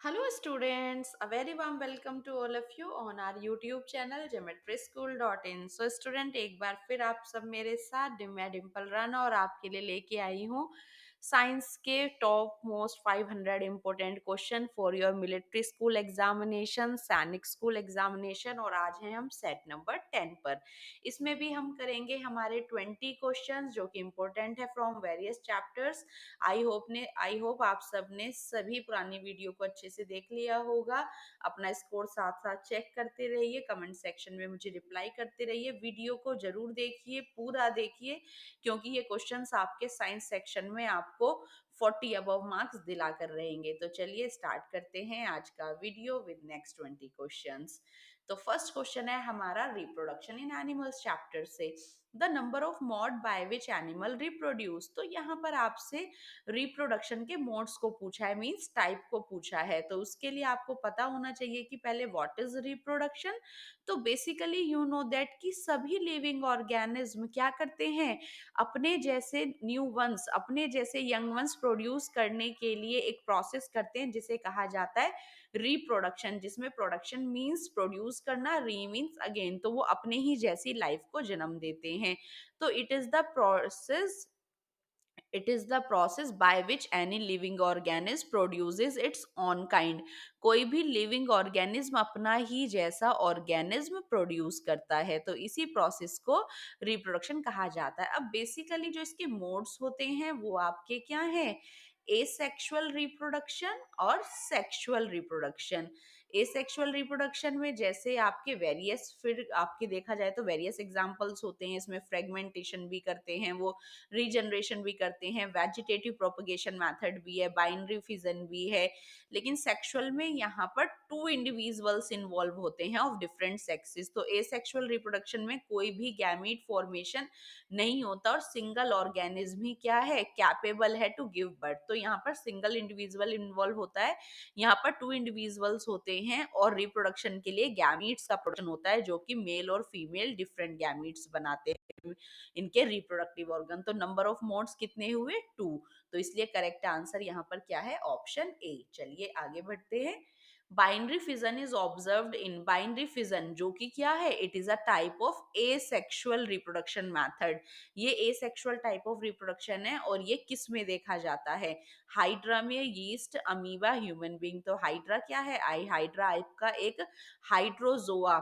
Hello students, a very warm welcome to all of you on our YouTube channel geometryschool.in। So student एक बार फिर आप सब मेरे साथ मैं डिम्पल राणा और आपके लिए लेके आई हूँ साइंस के top most 500 important question for your military school examination, सैनिक स्कूल एग्जामिनेशन। और आज हैं हम सेट नंबर 10 पर। इसमें भी हम करेंगे हमारे 20 क्वेश्चंस जो कि इम्पोर्टेंट है from various chapters. I hope आप सबने सभी पुरानी वीडियो को अच्छे से देख लिया होगा। अपना स्कोर साथ साथ चेक करते रहिए, कमेंट सेक्शन में मुझे रिप्लाई करते रहिए। वीडियो को जरूर देखिए, पूरा देखिए, क्योंकि ये क्वेश्चंस आपके साइंस सेक्शन में आपको 40 अबव मार्क्स दिला कर रहेंगे। तो चलिए स्टार्ट करते हैं आज का वीडियो विद नेक्स्ट 20 क्वेश्चंस। तो फर्स्ट क्वेश्चन है हमारा रिप्रोडक्शन इन एनिमल्स चैप्टर से। The number of mode by which animal reproduce. तो यहाँ पर आपसे रिप्रोडक्शन के मोड्स को पूछा है, मींस टाइप को पूछा है। तो उसके लिए आपको पता होना चाहिए कि पहले व्हाट इज रिप्रोडक्शन। तो बेसिकली यू नो दैट कि सभी लिविंग ऑर्गेनिज्म क्या करते हैं, अपने जैसे न्यू वंस, अपने जैसे यंग वंस प्रोड्यूस करने के लिए एक प्रोसेस करते हैं जिसे कहा जाता है रिप्रोडक्शन, जिसमें प्रोडक्शन मींस प्रोड्यूस करना, री मींस अगेन, तो वो अपने ही जैसी लाइफ को जन्म देते हैं। तो it is the process by which any living organism produces its own kind। कोई भी लिविंग ऑर्गेनिज्म अपना ही जैसा ऑर्गेनिज्म प्रोड्यूस करता है, तो इसी प्रोसेस को रिप्रोडक्शन कहा जाता है। अब बेसिकली जो इसके मोड्स होते हैं वो आपके क्या हैं, एसेक्सुअल रिप्रोडक्शन और सेक्सुअल रिप्रोडक्शन। एसेक्सुअल रिप्रोडक्शन में जैसे आपके वेरियस, फिर आपके देखा जाए तो वेरियस एग्जांपल्स होते हैं इसमें। फ्रेगमेंटेशन भी करते हैं वो, रीजनरेशन भी करते हैं, वेजिटेटिव प्रोपगेशन मेथड भी है, बाइनरी फिजन भी है। लेकिन सेक्सुअल में यहाँ पर टू इंडिविजुअल्स इन्वॉल्व होते हैं ऑफ डिफरेंट सेक्सेस। तो एसेक्सुअल रिप्रोडक्शन में कोई भी गैमीट फॉर्मेशन नहीं होता और सिंगल ऑर्गेनिज्म ही क्या है, कैपेबल है टू गिव बर्थ। तो यहाँ पर सिंगल इंडिविजुअल इन्वॉल्व होता है, यहाँ पर टू इंडिविजुअल्स होते हैं और रिप्रोडक्शन के लिए गैमीट्स का प्रोडक्शन होता है जो कि मेल और फीमेल डिफरेंट गैमीट्स बनाते हैं इनके रिप्रोडक्टिव ऑर्गन। तो नंबर ऑफ मोड्स कितने हुए, 2। तो इसलिए करेक्ट आंसर यहाँ पर क्या है, ऑप्शन ए। चलिए आगे बढ़ते हैं। Binary fission is observed in, binary fission जो कि क्या है, it is a type of asexual reproduction method. ये एसेक्सुअल टाइप ऑफ रिप्रोडक्शन है और ये किस में देखा जाता है, हाइड्रा में, यीस्ट, अमीबा, ह्यूमन बीइंग। तो हाइड्रा क्या है, हाइड्रा आपका एक हाइड्रोजोआ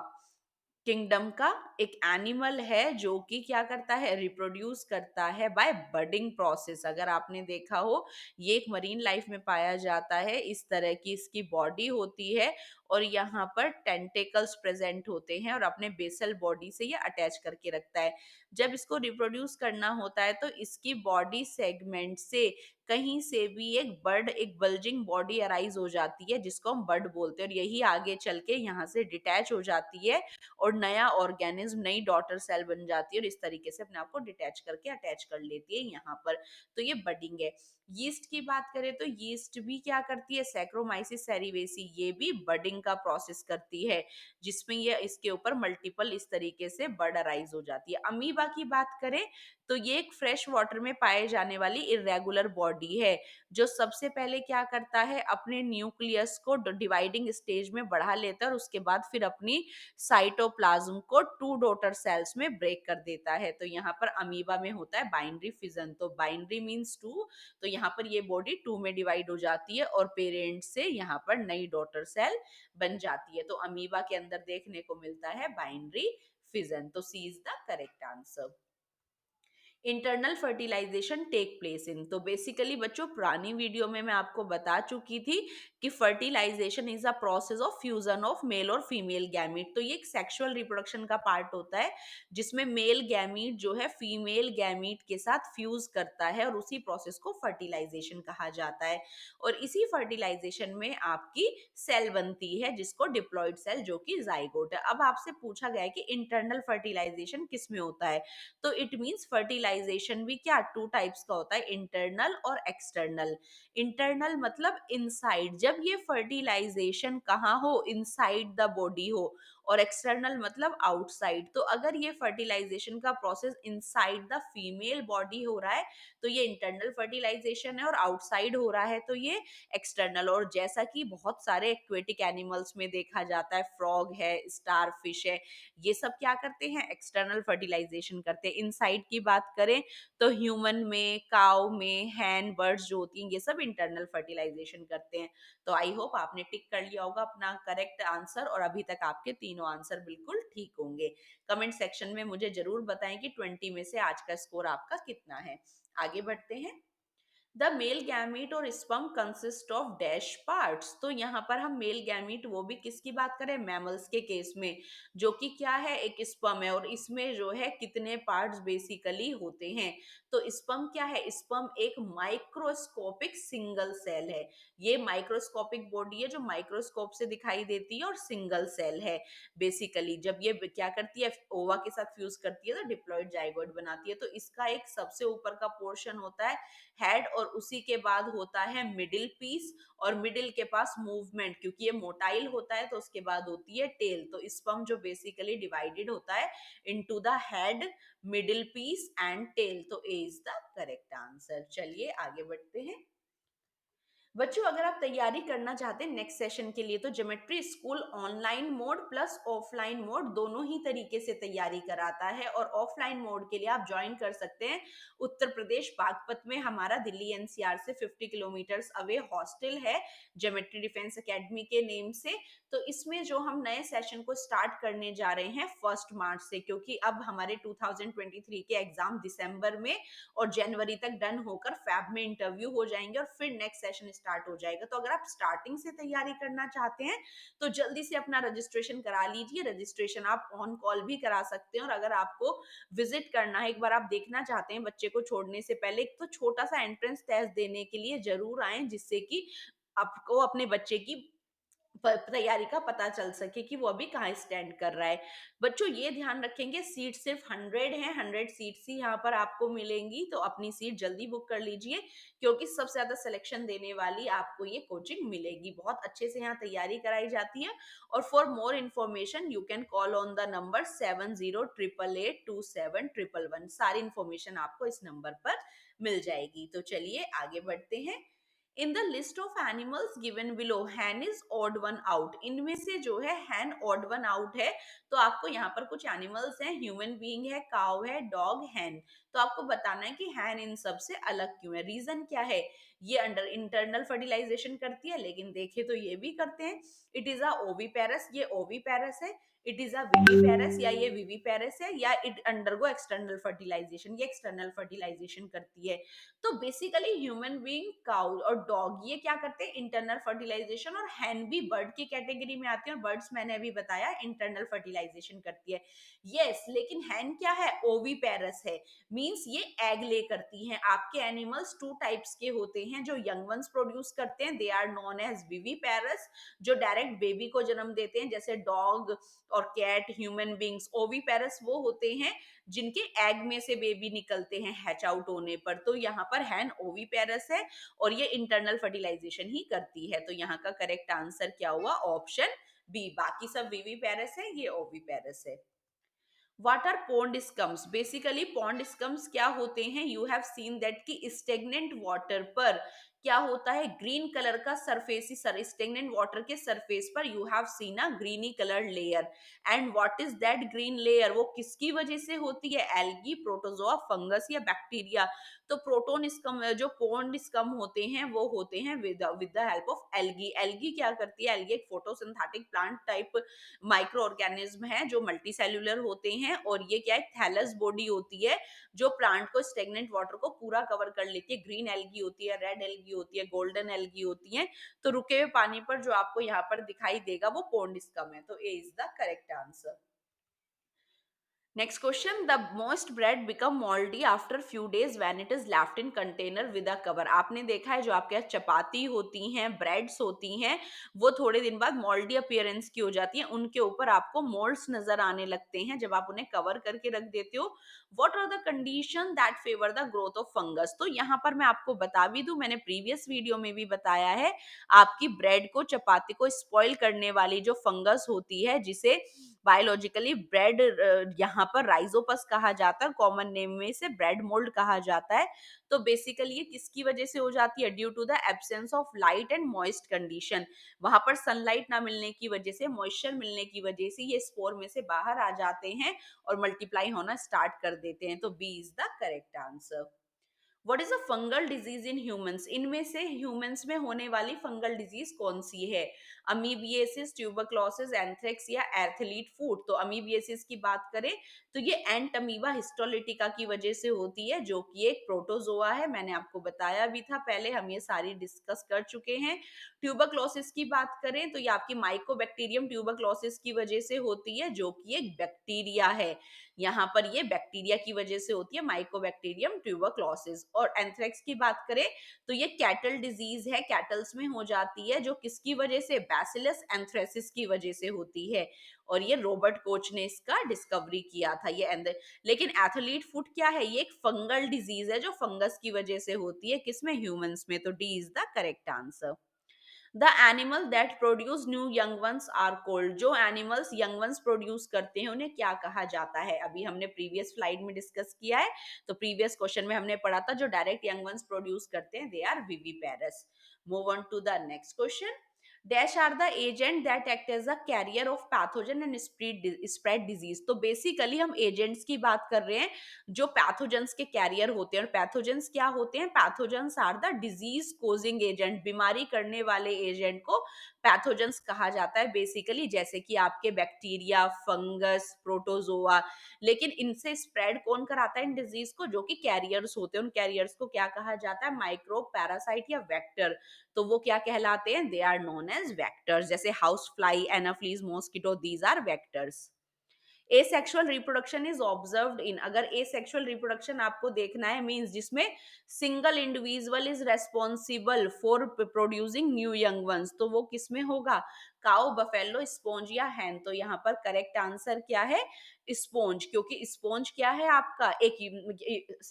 किंगडम का एक एनिमल है जो कि क्या करता है, रिप्रोड्यूस करता है बाय बडिंग प्रोसेस। अगर आपने देखा हो, ये एक मरीन लाइफ में पाया जाता है, इस तरह की इसकी बॉडी होती है और यहाँ पर टेंटेकल्स प्रेजेंट होते हैं और अपने बेसल बॉडी से ये अटैच करके रखता है। जब इसको रिप्रोड्यूस करना होता है तो इसकी बॉडी सेगमेंट से कहीं से भी एक बल्जिंग बॉडी अराइज हो जाती है जिसको हम बड बोलते हैं, और यही आगे चल के यहाँ से डिटैच हो जाती है और नया ऑर्गेनिज्म, नई डॉटर सेल बन जाती है और इस तरीके से अपने आप को डिटैच करके अटैच कर लेती है यहाँ पर। तो ये बडिंग है। यीस्ट की बात करें तो यीस्ट भी क्या करती है, सैक्रोमाइसिस सेरिवेसी, ये भी बडिंग का प्रोसेस करती है जिसमें ये इसके ऊपर मल्टीपल इस तरीके से बड अराइज हो जाती है। अमीबा की बात करें तो ये एक फ्रेश वाटर में पाए जाने वाली इरेगुलर बॉडी है जो सबसे पहले क्या करता है, अपने न्यूक्लियस को डिवाइडिंग स्टेज में बढ़ा लेता है और उसके बाद फिर अपनी साइटोप्लाज्म को टू डॉटर सेल्स में ब्रेक कर देता है। तो यहाँ पर अमीबा में होता है बाइनरी फिजन। तो बाइनरी मींस टू, तो यहाँ पर ये बॉडी टू में डिवाइड हो जाती है और पेरेंट से यहाँ पर नई डॉटर सेल बन जाती है। तो अमीबा के अंदर देखने को मिलता है बाइनरी फिजन। तो C is the correct answer. Internal fertilization take place in, तो बेसिकली बच्चों पुरानी वीडियो में मैं आपको बता चुकी थी कि fertilization is a process of fusion of male और फीमेल गैमीट। तो ये एक सेक्सुअल रिप्रोडक्शन का पार्ट होता है जिसमें मेल गैमीट जो है फीमेल गैमीट के साथ फ्यूज करता है और उसी प्रोसेस को फर्टिलाइजेशन कहा जाता है। और इसी फर्टिलाइजेशन में आपकी सेल बनती है जिसको डिप्लॉइड सेल, जो कि जाइगोट है। अब आपसे पूछा गया है कि इंटरनल फर्टिलाइजेशन किस में होता है, तो इट मींस फर्टिलाइजेशन फर्टिलाइजेशन भी क्या टू टाइप्स का होता है, इंटरनल और एक्सटर्नल। इंटरनल मतलब इनसाइड, जब ये फर्टिलाइजेशन कहाँ हो, इनसाइड द बॉडी हो, और एक्सटर्नल मतलब आउटसाइड। तो अगर ये फर्टिलाइजेशन का process inside the female body हो रहा है तो ये इंटरनल फर्टिलाइजेशन है, और आउटसाइड हो रहा है तो ये एक्सटर्नल। और जैसा कि बहुत सारे एक्वेटिक एनिमल्स में देखा जाता है, फ्रॉग है, स्टार फिश है, ये सब क्या करते हैं, एक्सटर्नल फर्टिलाइजेशन करते हैं। इनसाइड की बात करें तो ह्यूमन में, काउ में, हैन बर्ड्स जो होती हैं, ये सब इंटरनल फर्टिलाइजेशन करते हैं। तो आई होप आपने टिक कर लिया होगा अपना करेक्ट आंसर, और अभी तक आपके तीनों आंसर बिल्कुल ठीक होंगे। कमेंट सेक्शन में मुझे जरूर बताएं कि 20 में से आज का स्कोर आपका कितना है। आगे बढ़ते हैं। द मेल गैमीट और sperm consist of dash parts. तो यहाँ पर हम मेल गैमीट, वो भी किसकी बात करें, मैमल्स के केस में, जो कि क्या है, एक स्पर्म है, और इसमें जो है कितने पार्ट्स बेसिकली होते हैं। तो स्पर्म क्या है, स्पर्म एक माइक्रोस्कोपिक सिंगल सेल है। ये माइक्रोस्कोपिक बॉडी है जो माइक्रोस्कोप से दिखाई देती है, और सिंगल सेल है बेसिकली। जब ये क्या करती है, ओवा के साथ फ्यूज करती है तो डिप्लॉइड जाइगोट बनाती है। तो इसका एक सबसे ऊपर का पोर्शन होता है हेड, और उसी के बाद होता है मिडिल पीस, और मिडिल के पास मूवमेंट, क्योंकि ये मोटाइल होता है तो उसके बाद होती है टेल। तो स्पर्म जो बेसिकली डिवाइडेड होता है into the head, middle piece and tail. तो A is the correct answer. चलिए आगे बढ़ते हैं। बच्चों अगर आप तैयारी करना चाहते हैं नेक्स्ट सेशन के लिए, तो geometry school online mode plus offline mode दोनों ही तरीके से तैयारी कराता है। और ऑफलाइन मोड के लिए आप ज्वाइन कर सकते हैं उत्तर प्रदेश बागपत में हमारा दिल्ली एनसीआर से 50 किलोमीटर्स अवे हॉस्टल है, ज्योमेट्री डिफेंस एकेडमी के नेम से। तो इसमें जो हम नए सेशन को स्टार्ट करने जा रहे हैं 1 मार्च से, क्योंकि अब हमारे 2023 के एग्जाम दिसंबर में और जनवरी तक डन होकर फैब में इंटरव्यू हो जाएंगे, और फिर नेक्स्ट सेशन स्टार्ट हो जाएगा। तो अगर आप स्टार्टिंग से तैयारी करना चाहते हैं तो जल्दी से अपना रजिस्ट्रेशन करा लीजिए। रजिस्ट्रेशन आप ऑन कॉल भी करा सकते हैं, और अगर आपको विजिट करना है, एक बार आप देखना चाहते हैं बच्चे को छोड़ने से पहले, तो छोटा सा एंट्रेंस टेस्ट देने के लिए जरूर आए, जिससे कि आपको अपने बच्चे की तैयारी का पता चल सके कि वो अभी कहाँ स्टैंड कर रहा है। बच्चों ये ध्यान रखेंगे, सीट सिर्फ 100 है, 100 सीट्स ही यहाँ पर आपको मिलेंगी, तो अपनी सीट जल्दी बुक कर लीजिए, क्योंकि सबसे ज्यादा सिलेक्शन देने वाली आपको ये कोचिंग मिलेगी। बहुत अच्छे से यहाँ तैयारी कराई जाती है। और for more information you can call on the number 7088827111। सारी इन्फॉर्मेशन आपको इस नंबर पर मिल जाएगी। तो चलिए आगे बढ़ते हैं। In the list of animals given below hen is odd one out. इनमें से जो है हैन ऑड वन आउट है। तो आपको यहाँ पर कुछ एनिमल्स हैं, ह्यूमन बीइंग है, काउ है, डॉग, हैन। तो आपको बताना है कि हैन इन सब से अलग क्यों है, रीजन क्या है। ये अंडर इंटरनल फर्टिलाइजेशन करती है, लेकिन देखे तो ये भी करते हैं। इट इज अ ओवीपेरस, ये ओवीपेरस है। इट इज अ विवीपेरस, या ये विवीपेरस है, या इट अंडरगो एक्सटर्नल फर्टिलाइजेशन, ये एक्सटर्नल फर्टिलाइजेशन करती है। तो बेसिकली ह्यूमन बीइंग, काउ और डॉग ये क्या करते हैं, इंटरनल फर्टिलाइजेशन। और हैन भी बर्ड की कैटेगरी में आती है, और बर्ड्स मैंने अभी बताया इंटरनल फर्टिलाइजेशन करती है। यस, लेकिन हैन क्या है, ओवीपेरस है, मींस ये एग ले करती हैं। आपके एनिमल्स टू टाइप्स के होते हैं, जो यंग वंस प्रोड्यूस करते हैं, they are known as viviparous, जो डायरेक्ट बेबी को जन्म देते हैं, जैसे डॉग और कैट, ह्यूमन बींग्स। ओवीपेरस वो होते हैं जिनके एग में से बेबी निकलते हैं हैच आउट होने पर। तो यहाँ पर हैन ओवीपेरस है, और ये इंटरनल फर्टिलाइजेशन ही करती है। तो यहाँ का करेक्ट आंसर क्या हुआ, ऑप्शन बी। बाकी सब विवीपेरस है, ये ओवीपेरस है। What are pond scums? Basically pond scums क्या होते हैं, यू हैव सीन दैट कि स्टेगनेंट वाटर पर क्या होता है, ग्रीन कलर का सरफेस, स्टेगनेंट वाटर के सरफेस पर you have seen a greeny colour layer. And what is that green layer, वो किसकी वजह से होती है, एल्गी, प्रोटोजोआ, फंगस या बैक्टीरिया। तो प्रोटोन स्कम, जो पॉन्ड स्कम होते हैं वो होते हैं with the help of algae. Algae क्या करती है, एल्गी एक photosynthetic plant type micro organism है जो मल्टी सेल्यूलर होते हैं, और ये क्या है, थैलस बॉडी होती है जो प्लांट को स्टेगनेंट वाटर को पूरा कवर कर लेती है। ग्रीन एल्गी होती है, रेड एल्गी होती है, गोल्डन एल्गी होती है। तो रुके हुए पानी पर जो आपको यहाँ पर दिखाई देगा वो पॉन्ड स्कम है। तो A is the correct answer. Next question, the most bread become moldy after few days when it is left in container with a cover. आपने देखा है जो आपके यहाँ चपाती होती हैं, ब्रेड्स होती हैं, वो थोड़े दिन बाद मोल्डी अपीयरेंस की हो जाती हैं, उनके ऊपर आपको मोल्ड्स नजर आने लगते हैं जब आप उन्हें कवर करके रख देते हो. What are the condition that favor the growth of fungus? तो यहाँ पर मैं आपको बता भी दूं, मैंने प्रीवियस वीडियो में भी बताया है, आपकी ब्रेड को, चपाती को स्पॉइल करने वाली जो फंगस होती है, जिसे बायोलॉजिकली ब्रेड यहाँ पर राइजोपस कहा जाता है, कॉमन नेम में इसे ब्रेड मोल्ड कहा जाता है. तो बेसिकली ये किसकी वजह से हो जाती है? Due to the absence of light and moist condition. वहां पर सनलाइट ना मिलने की वजह से, मॉइस्चर मिलने की वजह से ये स्पोर में से बाहर आ जाते हैं और मल्टीप्लाई होना स्टार्ट कर देते हैं. तो B is the correct answer. What is a fungal disease in humans? इनमें से ह्यूमंस में होने वाली फंगल डिजीज कौन सी है? अमीबिएसिस, ट्यूबरक्लोसिस, एंथ्रेक्स या एर्थलीट फूट? तो अमीबिएसिस की बात करें तो ये एंट अमीबा हिस्टोलिटिका की वजह से होती है, जो कि एक प्रोटोजोआ है. मैंने आपको बताया भी था पहले, हम ये सारी डिस्कस कर चुके हैं. ट्यूबरक्लोसिस की बात करें तो ये आपकी माइकोबैक्टीरियम ट्यूबरक्लोसिस की वजह से होती है, जो कि एक बैक्टीरिया है. यहाँ पर ये बैक्टीरिया की वजह से होती है, माइकोबैक्टीरियम ट्यूबरक्लोसिस. और एंथ्रेक्स की बात करें तो ये कैटल डिजीज है, कैटल्स में हो जाती है, जो किसकी वजह से? बैसिलस एंथ्रेसिस की वजह से होती है. और ये रॉबर्ट कोच ने इसका डिस्कवरी किया था. लेकिन एथलीट फुट क्या है? ये एक फंगल डिजीज है जो फंगस की वजह से होती है. किसमें? ह्यूमंस में. तो D is the correct answer. The animal that produce new young ones are called. जो एनिमल्स यंग वंस प्रोड्यूस करते हैं उन्हें क्या कहा जाता है? अभी हमने प्रीवियस स्लाइड में डिस्कस किया है. तो प्रीवियस क्वेश्चन में हमने पढ़ा था जो डायरेक्ट यंग वंस प्रोड्यूस करते हैं, they are viviparous. Move on to the next question. Dash are the agent that act as a carrier of pathogen and spread disease. तो बेसिकली हम एजेंट्स की बात कर रहे हैं जो पैथोजेंस के कैरियर होते हैं. और पैथोजेंस क्या होते हैं? Pathogens are the disease causing agent. बीमारी करने वाले एजेंट को पैथोजेंस कहा जाता है बेसिकली, जैसे कि आपके बैक्टीरिया, फंगस, प्रोटोजोआ. लेकिन इनसे स्प्रेड कौन कराता है इन डिजीज को? जो कि कैरियर्स होते हैं. उन कैरियर्स को क्या कहा जाता है? माइक्रो, पैरासाइट या वेक्टर. तो वो क्या कहलाते हैं? They are known as vectors. जैसे house fly, anopheles, mosquito, these are vectors. Asexual reproduction is observed in. अगर एसेक्सुअल रिप्रोडक्शन आपको देखना है, मींस जिसमें single individual is responsible for producing new young ones, तो वो किसमें होगा? काउ, बफेलो, स्पोंज या हैन. तो यहाँ पर करेक्ट आंसर क्या है? स्पोंज. क्योंकि स्पोंज क्या है? आपका एक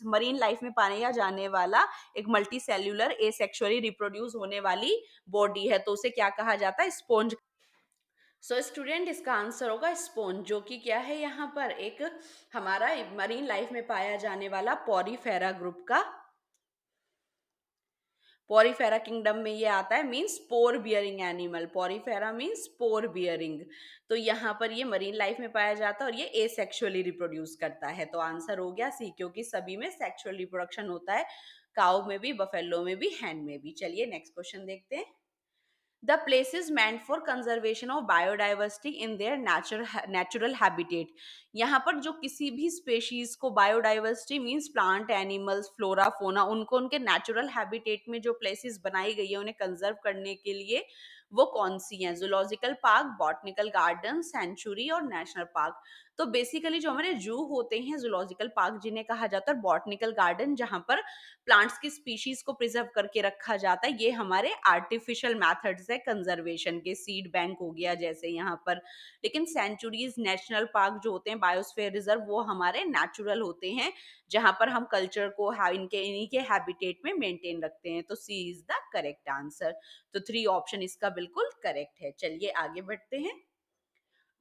मरीन लाइफ में पाया जाने वाला एक मल्टी सेल्यूलर एसेक्सुअली रिप्रोड्यूस होने वाली बॉडी है, तो उसे क्या कहा जाता है? स्पोंज. सो स्टूडेंट, इसका आंसर होगा स्पोंज, जो कि क्या है? यहाँ पर एक हमारा मरीन लाइफ में पाया जाने वाला पॉरीफेरा ग्रुप का, पॉरीफेरा किंगडम में ये आता है. Means spore bearing animal. Porifera means spore bearing. तो यहाँ पर ये मरीन लाइफ में पाया जाता है और ये एसेक्सुअली रिप्रोड्यूस करता है. तो आंसर हो गया सी, क्योंकि सभी में सेक्सुअल रिप्रोडक्शन होता है, काउ में भी, बफेलो में भी, हैन में भी. चलिए नेक्स्ट क्वेश्चन देखते हैं. The place is meant for conservation of biodiversity in their natural habitat. यहाँ पर जो किसी भी स्पेशीज को, biodiversity means plant, animals, flora, फोना, उनको उनके नेचुरल हैबिटेट में जो प्लेसेस बनाई गई है उन्हें कंजर्व करने के लिए, वो कौन सी हैं? Zoological park, botanical garden, sanctuary और नेशनल पार्क. तो बेसिकली जो हमारे जू होते हैं, जूलॉजिकल पार्क जिन्हें कहा जाता है, बॉटनिकल गार्डन जहां पर प्लांट्स की स्पीशीज को प्रिजर्व करके रखा जाता है, ये हमारे आर्टिफिशियल मेथड्स है कंजर्वेशन के. सीड बैंक हो गया जैसे यहाँ पर. लेकिन सेंचुरीज, नेशनल पार्क जो होते हैं, बायोस्फीयर रिजर्व, वो हमारे नेचुरल होते हैं, जहां पर हम कल्चर को इन्हीं के हैबिटेट में मेंटेन रखते हैं. तो C is the correct answer. तो 3 ऑप्शन इसका बिल्कुल करेक्ट है. चलिए आगे बढ़ते हैं.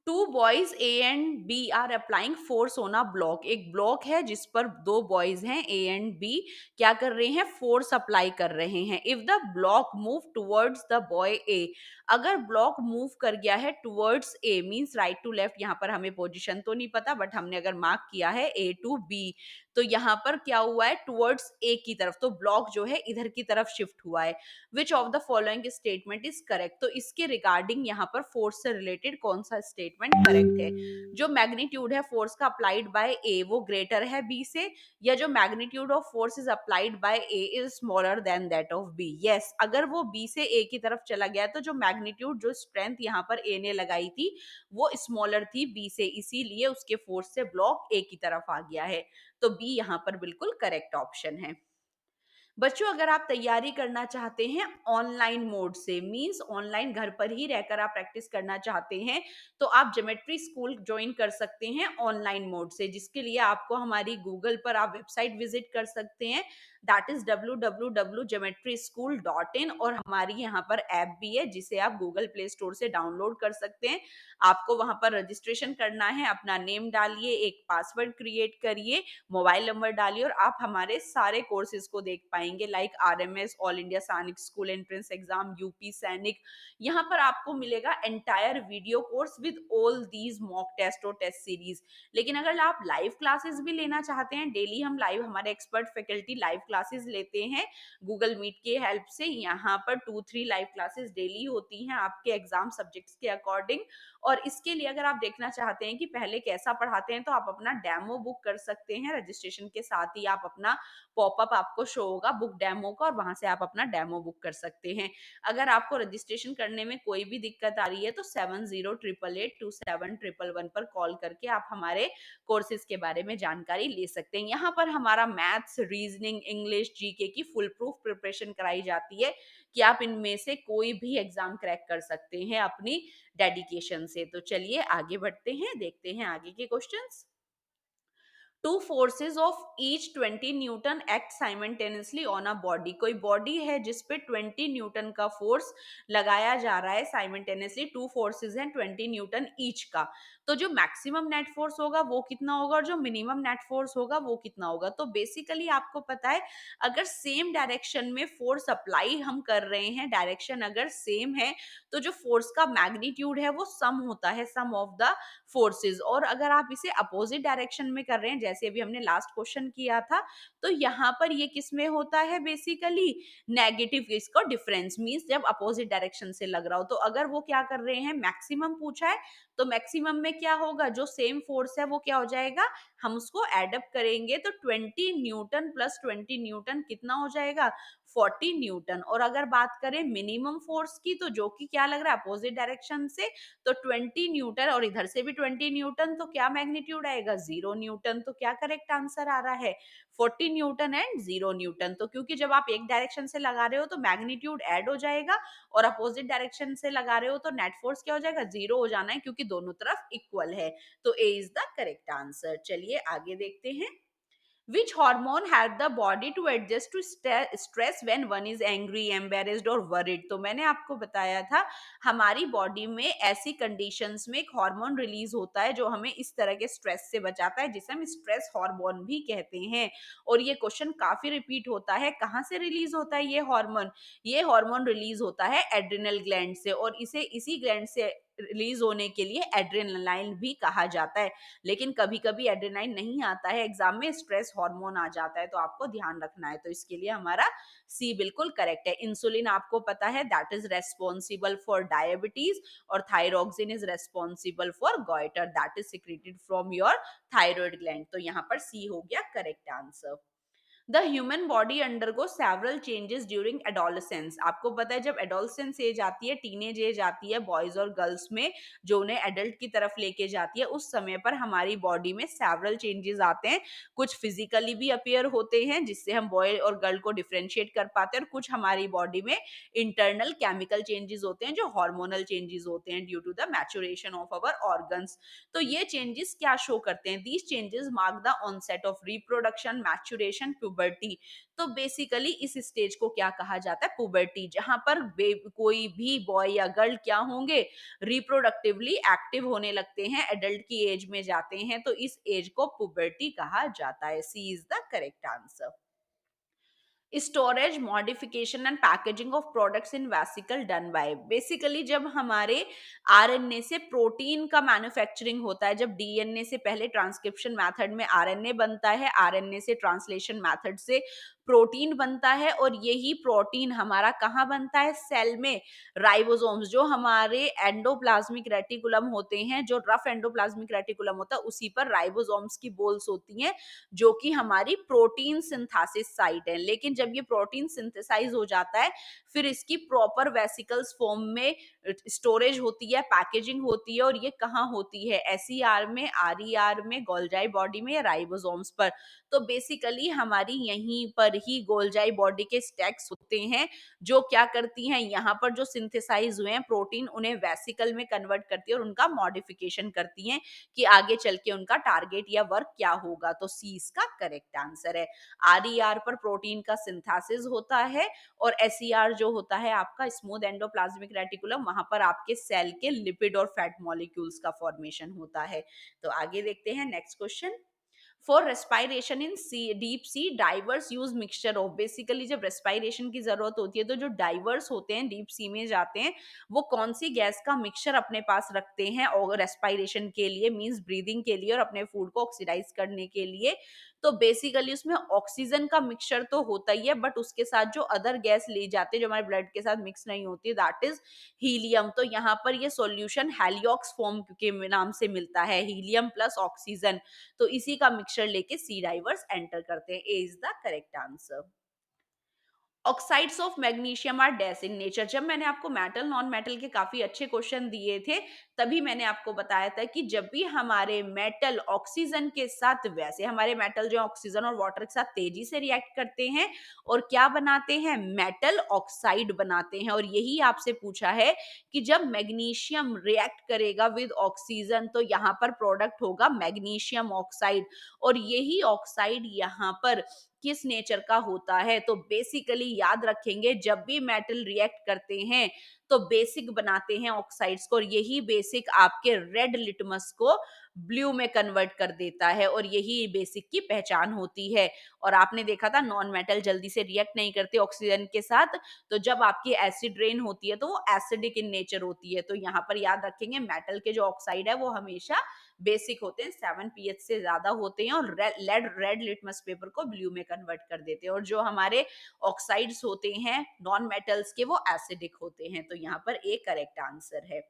Two boys A and B are applying force on a block. एक ब्लॉक है जिस पर 2 बॉयज हैं, ए एंड बी, क्या कर रहे हैं? फोर्स अप्लाई कर रहे हैं. If the block move towards the boy A. अगर ब्लॉक मूव कर गया है towards A, means right to left. यहाँ पर हमें पोजीशन तो नहीं पता, बट हमने अगर मार्क किया है ए टू बी, तो यहाँ पर क्या हुआ है, टुवर्ड्स ए की तरफ, तो ब्लॉक जो है इधर की तरफ शिफ्ट हुआ है। Which of the following statement is correct, तो इसके रिगार्डिंग यहाँ पर फोर्स से रिलेटेड कौन सा स्टेटमेंट करेक्ट है? जो मैग्नीट्यूड है फोर्स का अप्लाइड बाय ए वो ग्रेटर है बी से, या जो magnitude of force is applied by A is smaller than that of B. Yes, अगर वो बी से ए की तरफ चला गया तो जो मैग्नीट्यूड, जो स्ट्रेंथ यहाँ पर ए ने लगाई थी वो स्मॉलर थी बी से, इसीलिए उसके फोर्स से ब्लॉक ए की तरफ आ गया है। तो बी यहाँ पर बिल्कुल करेक्ट ऑप्शन है। बच्चों, अगर आप तैयारी करना चाहते हैं ऑनलाइन मोड से, मींस ऑनलाइन घर पर ही रहकर आप प्रैक्टिस करना चाहते हैं, तो आप ज्योमेट्री स्कूल ज्वाइन कर सकते हैं ऑनलाइन मोड से, जिसके लिए आपको हमारी गूगल पर आप वेबसाइट विजिट कर सकते हैं, दैट इज www.geometryschool.in, और हमारी यहाँ पर ऐप भी है जिसे आप गूगल प्ले स्टोर से डाउनलोड कर सकते हैं। आपको वहां पर रजिस्ट्रेशन करना है, अपना नेम डालिए, एक पासवर्ड क्रिएट करिए, मोबाइल नंबर डालिए और आप हमारे सारे कोर्सेज को देख पाएंगे, like RMS, all India Sainik school entrance exam, UP Sainik. यहाँ पर आपको मिलेगा entire video course with all these mock test और टेस्ट सीरीज। लेकिन अगर आप लाइव क्लासेस भी लेना चाहते हैं, डेली हम लाइव, हमारे एक्सपर्ट फैकल्टी लाइव क्लासेस लेते हैं गूगल मीट के हेल्प से। यहाँ पर 2-3 लाइव क्लासेस डेली होती हैं आपके एग्जाम सब्जेक्ट्स के अकॉर्डिंग। और इसके लिए अगर आप देखना चाहते हैं कि पहले कैसा पढ़ाते हैं, तो आप अपना डेमो बुक कर सकते हैं। रजिस्ट्रेशन के साथ ही आप अपना पॉपअप आपको शो होगा बुक डेमो का, और वहां से आप अपना डेमो बुक कर सकते हैं। अगर आपको रजिस्ट्रेशन करने में कोई भी दिक्कत आ रही है तो 7088827111 पर कॉल करके आप हमारे कोर्सेज के बारे में जानकारी ले सकते हैं। यहाँ पर हमारा मैथ्स, रीजनिंग, इंग्लिश, जीके की फुल प्रूफ प्रिपरेशन कराई जाती है कि आप इनमें से कोई भी एग्जाम क्रैक कर सकते हैं अपनी डेडिकेशन से। तो चलिए आगे बढ़ते हैं, देखते हैं आगे के questions. Two forces of each 20 Newton act simultaneously on a body, कोई बॉडी है जिसपे 20 न्यूटन का फोर्स लगाया जा रहा है साइमल्टेनियसली, टू फोर्सेस हैं 20 न्यूटन ईच का। तो जो मैक्सिमम नेट फोर्स होगा वो कितना होगा और जो मिनिमम नेट फोर्स होगा वो कितना होगा? तो बेसिकली आपको पता है, अगर सेम डायरेक्शन में फोर्स अप्लाई हम कर रहे हैं, डायरेक्शन अगर सेम है, तो जो फोर्स का मैग्नीट्यूड है वो सम होता है, सम ऑफ द फोर्सेस। और अगर आप इसे अपोजिट डायरेक्शन में कर रहे हैं, जैसे अभी हमने लास्ट क्वेश्चन किया था, तो यहाँ पर ये किस में होता है, बेसिकली नेगेटिव, इसको डिफरेंस मींस जब अपोजिट डायरेक्शन से लग रहा हो। तो अगर वो क्या कर रहे हैं, मैक्सिमम पूछा है, तो मैक्सिमम में क्या होगा, जो सेम फोर्स है वो क्या हो जाएगा, हम उसको एडअप करेंगे तो 20 न्यूटन प्लस 20 न्यूटन कितना हो जाएगा, 40 न्यूटन। और अगर बात करें मिनिमम फोर्स की, तो जो कि क्या लग रहा है अपोजिट डायरेक्शन से, तो 20 न्यूटन और इधर से भी 20 न्यूटन, तो क्या मैग्नीट्यूड आएगा, 0 न्यूटन। तो क्या करेक्ट आंसर आ रहा है, 40 न्यूटन एंड 0 न्यूटन। तो क्योंकि जब आप एक डायरेक्शन से लगा रहे हो तो मैग्नीट्यूड ऐड हो जाएगा, और अपोजिट डायरेक्शन से लगा रहे हो तो नेट फोर्स क्या हो जाएगा, 0 हो जाना है, क्योंकि दोनों तरफ इक्वल है। तो A is the correct answer. चलिए आगे देखते हैं। Which hormone help the body to adjust to stress when one is angry, embarrassed or worried? तो मैंने आपको बताया था, हमारी बॉडी में ऐसी कंडीशंस में एक हार्मोन रिलीज होता है जो हमें इस तरह के स्ट्रेस से बचाता है, जिसे हम स्ट्रेस हार्मोन भी कहते हैं। और ये क्वेश्चन काफी रिपीट होता है, कहाँ से रिलीज होता है ये हार्मोन? ये हार्मोन रिलीज होता है एड्रिनल ग्लैंड से, और इसे इसी ग्लैंड से रिलीज होने के लिए एड्रेनालाइन भी कहा जाता है। लेकिन कभी-कभी एड्रेनालाइन नहीं आता है एग्जाम में, स्ट्रेस हार्मोन आ जाता है, तो आपको ध्यान रखना है। तो इसके लिए हमारा सी बिल्कुल करेक्ट है। इंसुलिन आपको पता है that is responsible for diabetes, और thyroxine is responsible for goitre, that is secreted from your thyroid gland. तो यहाँ पर सी हो गया correct answer. The human body undergo several changes during adolescence, आपको पता है जब एडोलसेंस एज आती है, टीनेज एज आती है बॉयज और गर्ल्स में, जो उन्हें एडल्ट की तरफ लेके जाती है, उस समय पर हमारी बॉडी में सेवरल चेंजेस आते हैं। कुछ फिजिकली भी अपीयर होते हैं जिससे हम बॉय और गर्ल को डिफरेंशिएट कर पाते हैं, और कुछ हमारी बॉडी में इंटरनल केमिकल चेंजेस होते हैं जो हार्मोनल चेंजेस होते हैं due to the maturation of our organs. तो ये चेंजेस क्या शो करते हैं, these changes mark the onset of reproduction, maturation, puberty. तो बेसिकली इस स्टेज को क्या कहा जाता है, पुबर्टी, जहां पर कोई भी बॉय या गर्ल क्या होंगे, रिप्रोडक्टिवली एक्टिव होने लगते हैं, एडल्ट की एज में जाते हैं, तो इस एज को पुबर्टी कहा जाता है। C is the correct answer. Storage modification and packaging of products in vesicle done by, basically जब हमारे आरएनए से प्रोटीन का मैन्युफैक्चरिंग होता है, जब डीएनए से पहले ट्रांसक्रिप्शन मेथड में आरएनए बनता है, आरएनए से ट्रांसलेशन मेथड से प्रोटीन बनता है, और यही प्रोटीन हमारा कहाँ बनता है, सेल में। राइबोसोम्स जो हमारे एंडोप्लाज्मिक रेटिकुलम होते हैं, जो रफ एंडोप्लाज्मिक रेटिकुलम होता है, उसी पर राइबोसोम्स की बोल्स होती हैं, जो कि हमारी प्रोटीन सिंथेसिस साइट है। लेकिन जब ये प्रोटीन सिंथेसाइज हो जाता है, फिर इसकी प्रॉपर वेसिकल्स फॉर्म में स्टोरेज होती है, पैकेजिंग होती है, और ये कहाँ होती है, एसईआर में, आरईआर में, गोल्जाई बॉडी में, या राइबोसोम्स पर। तो बेसिकली हमारी यहीं पर ही गोल्जाई बॉडी के स्टैक्स होते हैं, जो क्या करती हैं, यहाँ पर जो सिंथेसाइज हुए हैं प्रोटीन, उन्हें वेसिकल में कन्वर्ट करती है और उनका मॉडिफिकेशन करती हैं कि आगे चल के उनका टारगेट या वर्क क्या होगा। तो सी इसका करेक्ट आंसर है। आरईआर पर प्रोटीन का सिंथेसिस होता है, और एसईआर जो होता है आपका स्मूथ एंडोप्लाज्मिक रेटिकुलम, वहां पर आपके सेल के लिपिड और फैट मॉलिक्यूल्स का फॉर्मेशन होता है। तो आगे देखते हैं next question. For respiration in sea, deep sea divers use mixture of, basically जब रेस्पायरेशन की जरूरत होती है तो जो डाइवर्स होते हैं, डीप सी में जाते हैं, वो कौन सी गैस का मिक्सचर अपने पास रखते हैं और रेस्पायरेशन के लिए, मींस ब्रीदिंग के लिए और अपने फूड को ऑक्सीडाइज करने के लिए। तो बेसिकली उसमें ऑक्सीजन का मिक्सचर तो होता ही है, बट उसके साथ जो अदर गैस ली जाती है जो हमारे ब्लड के साथ मिक्स नहीं होती, दैट इज हीलियम। तो यहाँ पर ये सॉल्यूशन हेलियोक्स फॉर्म के नाम से मिलता है, हीलियम प्लस ऑक्सीजन। तो इसी का मिक्सचर लेके सी डाइवर्स एंटर करते हैं। A is the correct answer. Oxides of magnesium are dash in nature, जब मैंने आपको मेटल नॉन मेटल के काफी अच्छे क्वेश्चन दिए थे, तभी मैंने आपको बताया था कि जब भी हमारे मेटल ऑक्सीजन के साथ, वैसे हमारे मेटल जो ऑक्सीजन और वाटर के साथ तेजी से रिएक्ट करते हैं और क्या बनाते हैं, मेटल ऑक्साइड बनाते हैं। और यही आपसे पूछा है कि जब मैग्नीशियम रिएक्ट करेगा विद ऑक्सीजन, तो यहाँ पर प्रोडक्ट होगा मैग्नीशियम ऑक्साइड, और यही ऑक्साइड यहाँ पर किस नेचर का होता है। तो बेसिकली याद रखेंगे, जब भी मेटल रिएक्ट करते हैं तो बेसिक बनाते हैं ऑक्साइड्स को, और यही बेसिक आपके रेड लिटमस को ब्लू में कन्वर्ट कर देता है, और यही बेसिक की पहचान होती है। और आपने देखा था नॉन मेटल जल्दी से रिएक्ट नहीं करते ऑक्सीजन के साथ, तो जब आपकी एसिड रेन होती है तो वो एसिडिक इन नेचर होती है। तो यहाँ पर याद रखेंगे, मेटल के जो ऑक्साइड है वो हमेशा बेसिक होते हैं, 7 pH से ज्यादा होते हैं, और रेड लिटमस पेपर को ब्लू में कन्वर्ट कर देते हैं। और जो हमारे ऑक्साइड्स होते हैं नॉन मेटल्स के, वो एसिडिक होते हैं। तो यहाँ पर ए करेक्ट आंसर है।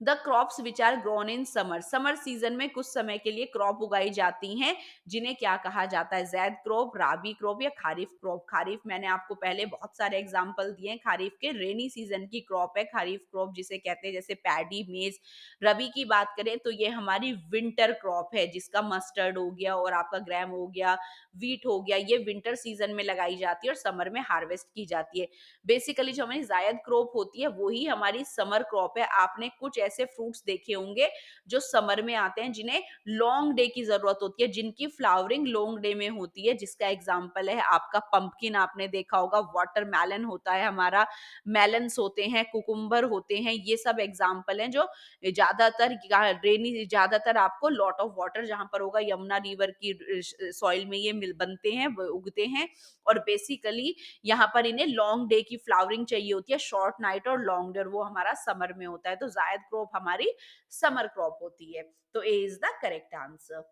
The crops which are grown in summer, summer season में कुछ समय के लिए क्रॉप उगाई जाती हैं, जिन्हें क्या कहा जाता है, जैद क्रॉप, राबी क्रॉप, या खारिफ क्रॉप। खारिफ मैंने आपको पहले बहुत सारे एग्जांपल दिए हैं, खारिफ के रेनी सीजन की क्रॉप है खारिफ क्रॉप जिसे कहते हैं, जैसे पैडी, मेज। रबी की बात करें तो ये हमारी विंटर क्रॉप है, जिसका मस्टर्ड हो गया और आपका ग्राम हो गया, वीट हो गया, ये विंटर सीजन में लगाई जाती है और समर में हार्वेस्ट की जाती है। बेसिकली जो हमारी जायद क्रॉप होती है वही हमारी समर क्रॉप है। आपने कुछ ऐसे फ्रूट्स देखे होंगे जो समर में आते हैं, जिन्हें लॉन्ग डे की जरूरत होती है, जिनकी फ्लावरिंग लॉन्ग डे में होती है, जिसका एग्जांपल है आपका पंपकिन, आपने देखा होगा, वाटरमेलन होता है हमारा, मेलन्स होते हैं, कुकुम्बर होते हैं, ये सब एग्जांपल हैं जो ज्यादातर रेनी, ज्यादातर आपको लॉट ऑफ वाटर जहां पर होगा, यमुना रिवर की सॉइल में ये मिल बनते हैं, उगते हैं। और बेसिकली यहाँ पर इन्हें लॉन्ग डे की फ्लावरिंग चाहिए होती है, शॉर्ट नाइट और लॉन्ग डे, और वो हमारा समर में होता है। तो जायद क्रॉप हमारी समर क्रॉप होती है। तो A is the correct answer.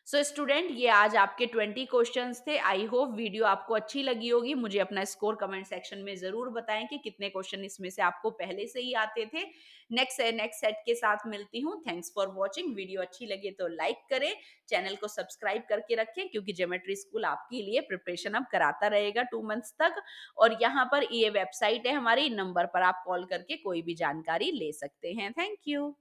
So student, ये आज आपके 20 क्वेश्चंस थे। आई होप वीडियो आपको अच्छी लगी होगी। मुझे अपना स्कोर कमेंट सेक्शन में जरूर बताएं कि कितने क्वेश्चन इसमें से आपको पहले से ही आते थे। नेक्स्ट सेट के साथ मिलती हूँ। Thanks for watching. वीडियो अच्छी लगे तो लाइक करें, चैनल को सब्सक्राइब करके रखें, क्योंकि ज्योमेट्री स्कूल आपके लिए प्रिपरेशन अब कराता रहेगा 2 मंथ्स तक। और यहाँ पर ये वेबसाइट है हमारी, नंबर पर आप कॉल करके कोई भी जानकारी ले सकते हैं। Thank you.